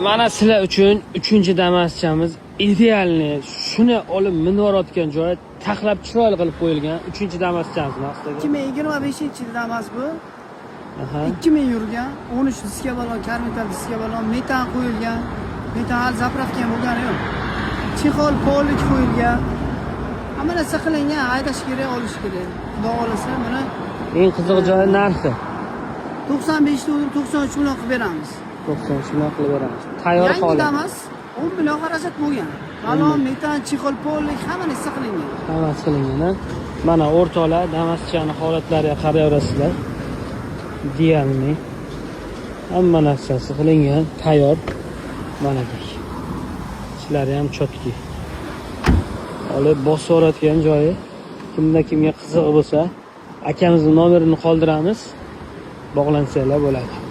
Mana sizlar uchun 3-Damas'chamiz idealni, shuni olib minvorotgan joyi taxlab chiroyli qilib qo'yilgan 3-Damas'chamiz maqsadga. 2025-yil Damas bu. 2000 yurgan, 13 diska balon, karmital diska balon, metan qo'yilgan. Metan zapravka ham bo'lgani yo'q. Chexol polik qo'yilgan. Hamma narsa qilingan, haydash kerak, olish kerak. Xudo xolasa buni Eng qiziq joyi narxi. 95 million 93 million qilib beramiz. 93 million qilib beramiz. Tayyor Yangi holat. Damas 10 million xarajat bo'lgan. Balon, metan, chexol polik hamma narsa qilingan. Hammasi qilingan. Mana o'rtoqlar Damas'chani holatlariga qaraverasizlar. Dialni hamma narsasi qilingan, tayyor. Mana dek. Ishlari ham chotki. Olib bosib o'rayotgan joyi. Kimga qiziq bo'lsa, akamizning nomerini qoldiramiz. Bog'lansanglar bo'ladi.